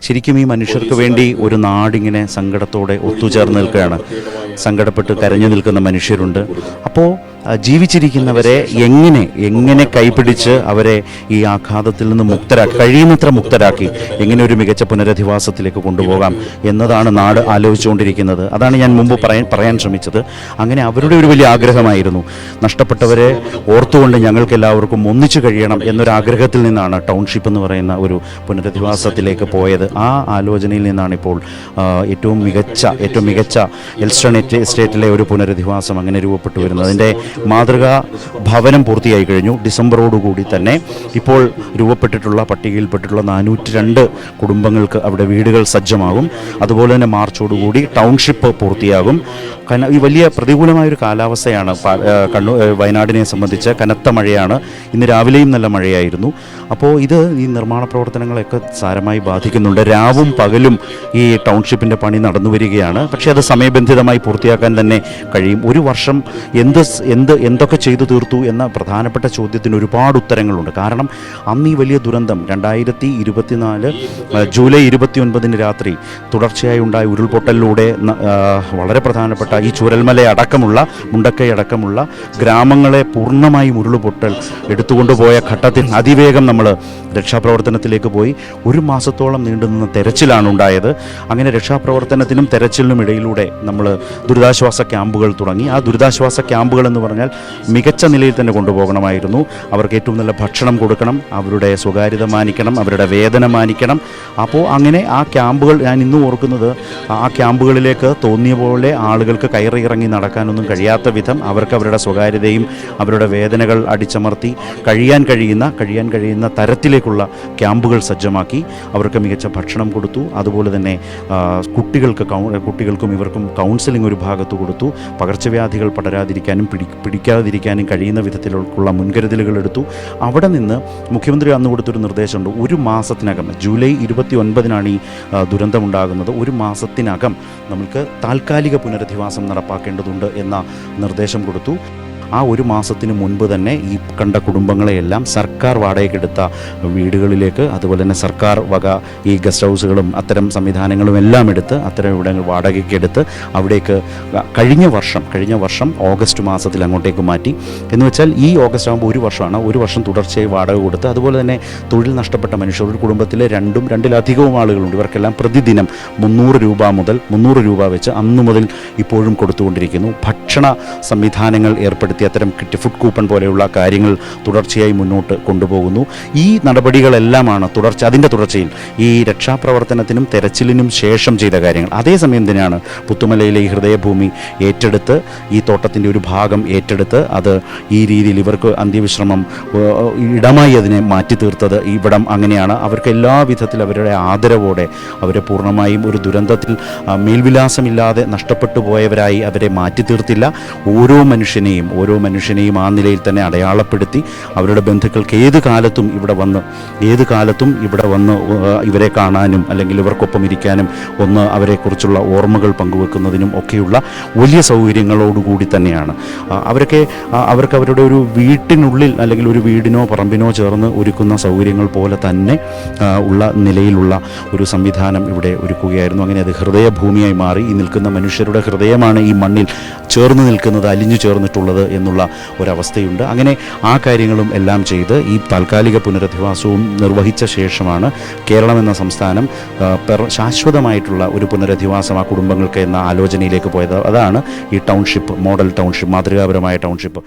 ശരിക്കും ഈ മനുഷ്യർക്ക് വേണ്ടി ഒരു നാടിങ്ങനെ സങ്കടത്തോടെ ഒത്തുചേർന്ന് നിൽക്കുകയാണ്. സങ്കടപ്പെട്ട് കരഞ്ഞു നിൽക്കുന്ന മനുഷ്യരുണ്ട്. അപ്പോൾ ജീവിച്ചിരിക്കുന്നവരെ എങ്ങനെ കൈപിടിച്ച് അവരെ ഈ ആഘാതത്തിൽ നിന്ന് കഴിയുന്നത്ര മുക്തരാക്കി എങ്ങനെ ഒരു മികച്ച പുനരധിവാസത്തിലേക്ക് കൊണ്ടുപോകാം എന്നതാണ് നാട് ആലോചിച്ചുകൊണ്ടിരിക്കുന്നത്. അതാണ് ഞാൻ മുമ്പ് പറയാൻ ശ്രമിച്ചത്. അങ്ങനെ അവരുടെ ഒരു വലിയ ആഗ്രഹമായിരുന്നു. നഷ്ടപ്പെട്ടവരെ ഓർത്തുകൊണ്ട് ഞങ്ങൾക്ക് എല്ലാവർക്കും ഒന്നിച്ചു കഴിയണം എന്നൊരാഗ്രഹത്തിൽ നിന്നാണ് ടൗൺഷിപ്പ് എന്ന് പറയുന്ന ഒരു പുനരധിവാസത്തിലേക്ക് പോയത്. ആ ആലോചനയിൽ നിന്നാണ് ഇപ്പോൾ ഏറ്റവും മികച്ച എൽസ്റ്റൺ എസ്റ്റേറ്റിലെ ഒരു പുനരധിവാസം അങ്ങനെ രൂപപ്പെട്ടു വരുന്നത്. അതിൻ്റെ മാതൃകാ ഭവനം പൂർത്തിയായി കഴിഞ്ഞു. ഡിസംബറോടുകൂടി തന്നെ ഇപ്പോൾ രൂപപ്പെട്ടിട്ടുള്ള പട്ടികയിൽപ്പെട്ടിട്ടുള്ള 402 കുടുംബങ്ങൾക്ക് അവിടെ വീടുകൾ സജ്ജമാകും. അതുപോലെ തന്നെ മാർച്ചോടുകൂടി ടൗൺഷിപ്പ് പൂർത്തിയാകും. ഈ വലിയ പ്രതികൂലമായൊരു കാലാവസ്ഥയാണ് വയനാടിനെ സംബന്ധിച്ച്. കനത്ത മഴയാണ്. ഇന്ന് രാവിലെയും നല്ല മഴയായിരുന്നു. അപ്പോൾ ഈ നിർമ്മാണ പ്രവർത്തനങ്ങളെയൊക്കെ സാരമായി ബാധിക്കുന്നുണ്ട്. രാവും പകലും ഈ ടൗൺഷിപ്പിൻ്റെ പണി നടന്നു വരികയാണ്. പക്ഷേ അത് സമയബന്ധിതമായി പൂർത്തിയാക്കാൻ തന്നെ കഴിയും. ഒരു വർഷം എന്തൊക്കെ ചെയ്തു തീർത്തു എന്ന പ്രധാനപ്പെട്ട ചോദ്യത്തിന് ഒരുപാട് ഉത്തരങ്ങളുണ്ട്. കാരണം അന്ന് ഈ വലിയ ദുരന്തം 2024 ജൂലൈ 29 രാത്രി തുടർച്ചയായി ഉണ്ടായ ഉരുൾപൊട്ടലിലൂടെ വളരെ പ്രധാനപ്പെട്ട ഈ ചൂരൽമല അടക്കമുള്ള മുണ്ടക്കൈ അടക്കമുള്ള ഗ്രാമങ്ങളെ പൂർണ്ണമായും ഉരുൾപൊട്ടൽ എടുത്തുകൊണ്ടുപോയ ഘട്ടത്തിൽ അതിവേഗം നമ്മൾ രക്ഷാപ്രവർത്തനത്തിലേക്ക് പോയി. ഒരു മാസത്തോളം നീണ്ടുനിന്ന തെരച്ചിലാണ് ഉണ്ടായത്. അങ്ങനെ രക്ഷാപ്രവർത്തനത്തിനും തെരച്ചിലിനും ഇടയിലൂടെ നമ്മൾ ദുരിതാശ്വാസ ക്യാമ്പുകൾ തുടങ്ങി. ആ ദുരിതാശ്വാസ ക്യാമ്പുകൾ എന്ന് പറഞ്ഞാൽ മികച്ച നിലയിൽ തന്നെ കൊണ്ടുപോകണമായിരുന്നു. അവർക്ക് ഏറ്റവും നല്ല ഭക്ഷണം കൊടുക്കണം, അവരുടെ സ്വകാര്യത മാനിക്കണം, അവരുടെ വേദന മാനിക്കണം. അപ്പോൾ അങ്ങനെ ആ ക്യാമ്പുകൾ ഞാൻ ഇന്നും ഓർക്കുന്നത്, ആ ക്യാമ്പുകളിലേക്ക് തോന്നിയ പോലെ ആളുകൾക്ക് കയറിയിറങ്ങി നടക്കാനൊന്നും കഴിയാത്ത വിധം അവർക്ക് അവരുടെ സ്വകാര്യതയും അവരുടെ വേദനകൾ അടിച്ചമർത്തി കഴിയാൻ കഴിയുന്ന തരത്തിലേക്കുള്ള ക്യാമ്പുകൾ സജ്ജമാക്കി. അവർക്ക് മികച്ച ഭക്ഷണം കൊടുത്തു. അതുപോലെ തന്നെ കുട്ടികൾക്കും ഇവർക്കും കൗൺസിലിംഗ് ഒരു ഭാഗത്ത് കൊടുത്തു. പകർച്ചവ്യാധികൾ പടരാതിരിക്കാനും പിടിക്കാതിരിക്കാനും കഴിയുന്ന വിധത്തിലുള്ള മുൻകരുതലുകൾ എടുത്തു. അവിടെ നിന്ന് മുഖ്യമന്ത്രി അന്ന് കൊടുത്തൊരു നിർദ്ദേശമുണ്ട്. ഒരു മാസത്തിനകം, ജൂലൈ 29 ഈ ദുരന്തമുണ്ടാകുന്നത്, ഒരു മാസത്തിനകം നമുക്ക് താൽക്കാലിക പുനരധിവാസം നടപ്പാക്കേണ്ടതുണ്ട് എന്ന നിർദ്ദേശം കൊടുത്തു. ആ ഒരു മാസത്തിന് മുൻപ് തന്നെ ഈ കണ്ട കുടുംബങ്ങളെയെല്ലാം സർക്കാർ വാടകയ്ക്കെടുത്ത വീടുകളിലേക്ക്, അതുപോലെ തന്നെ സർക്കാർ വക ഈ ഗസ്റ്റ് ഹൗസുകളും അത്തരം സംവിധാനങ്ങളും എല്ലാം എടുത്ത് അത്തരം ഇവിടങ്ങൾ വാടകയ്ക്കെടുത്ത് അവിടേക്ക് കഴിഞ്ഞ വർഷം ഓഗസ്റ്റ് മാസത്തിൽ അങ്ങോട്ടേക്ക് മാറ്റി. എന്ന് വെച്ചാൽ ഈ ഓഗസ്റ്റ് ആകുമ്പോൾ ഒരു വർഷം തുടർച്ചയായി വാടക കൊടുത്ത്. അതുപോലെ തന്നെ തൊഴിൽ നഷ്ടപ്പെട്ട മനുഷ്യർ, ഒരു കുടുംബത്തിലെ രണ്ടിലധികവും ആളുകളുണ്ട്. ഇവർക്കെല്ലാം പ്രതിദിനം 300 രൂപ മുതൽ 300 രൂപ വെച്ച് അന്നു മുതൽ ഇപ്പോഴും കൊടുത്തുകൊണ്ടിരിക്കുന്നു. ഭക്ഷണ സംവിധാനങ്ങൾ ഏർപ്പെടുത്തി അത്തരം ഫുഡ് കൂപ്പൺ പോലെയുള്ള കാര്യങ്ങൾ തുടർച്ചയായി മുന്നോട്ട് കൊണ്ടുപോകുന്നു. ഈ നടപടികളെല്ലാമാണ് അതിൻ്റെ തുടർച്ചയിൽ ഈ രക്ഷാപ്രവർത്തനത്തിനും തെരച്ചിലിനും ശേഷം ചെയ്ത കാര്യങ്ങൾ. അതേസമയം തന്നെയാണ് പുത്തുമലയിലെ ഈ ഹൃദയഭൂമി ഏറ്റെടുത്ത്, ഈ തോട്ടത്തിൻ്റെ ഒരു ഭാഗം ഏറ്റെടുത്ത് അത് ഈ രീതിയിൽ ഇവർക്ക് അന്ത്യവിശ്രമം ഇടമായി അതിനെ മാറ്റി തീർത്തത്. ഇവിടം അങ്ങനെയാണ്. അവർക്ക് എല്ലാ വിധത്തിൽ അവരുടെ ആദരവോടെ അവരെ പൂർണ്ണമായും ഒരു ദുരന്തത്തിൽ മേൽവിലാസമില്ലാതെ നഷ്ടപ്പെട്ടു പോയവരായി അവരെ മാറ്റി തീർത്തില്ല. ഓരോ മനുഷ്യനെയും ആ നിലയിൽ തന്നെ അടയാളപ്പെടുത്തി അവരുടെ ബന്ധുക്കൾക്ക് ഏത് കാലത്തും ഇവിടെ വന്ന് ഇവരെ കാണാനും അല്ലെങ്കിൽ ഇവർക്കൊപ്പം ഇരിക്കാനും അവരെക്കുറിച്ചുള്ള ഓർമ്മകൾ പങ്കുവെക്കുന്നതിനും ഒക്കെയുള്ള വലിയ സൗകര്യങ്ങളോടുകൂടി തന്നെയാണ് അവർക്ക് അവരുടെ ഒരു വീട്ടിനുള്ളിൽ അല്ലെങ്കിൽ ഒരു വീടിനോ പറമ്പിനോ ചേർന്ന് ഒരുക്കുന്ന സൗകര്യങ്ങൾ പോലെ തന്നെ ഉള്ള നിലയിലുള്ള ഒരു സംവിധാനം ഇവിടെ ഒരുക്കുകയായിരുന്നു. അങ്ങനെ അത് ഹൃദയഭൂമിയായി മാറി. ഈ നിൽക്കുന്ന മനുഷ്യരുടെ ഹൃദയമാണ് ഈ മണ്ണിൽ ചേർന്ന് നിൽക്കുന്നത്, അലിഞ്ഞു ചേർന്നിട്ടുള്ളത് എന്നുള്ള ഒരവസ്ഥയുണ്ട്. അങ്ങനെ ആ കാര്യങ്ങളും എല്ലാം ചെയ്ത് ഈ താൽക്കാലിക പുനരധിവാസവും നിർവഹിച്ച ശേഷമാണ് കേരളം എന്ന സംസ്ഥാനം ശാശ്വതമായിട്ടുള്ള ഒരു പുനരധിവാസം ആ കുടുംബങ്ങൾക്ക് എന്ന ആലോചനയിലേക്ക് പോയത്. അതാണ് ഈ ടൗൺഷിപ്പ്, മോഡൽ ടൗൺഷിപ്പ്, മാതൃകാപരമായ ടൗൺഷിപ്പ്.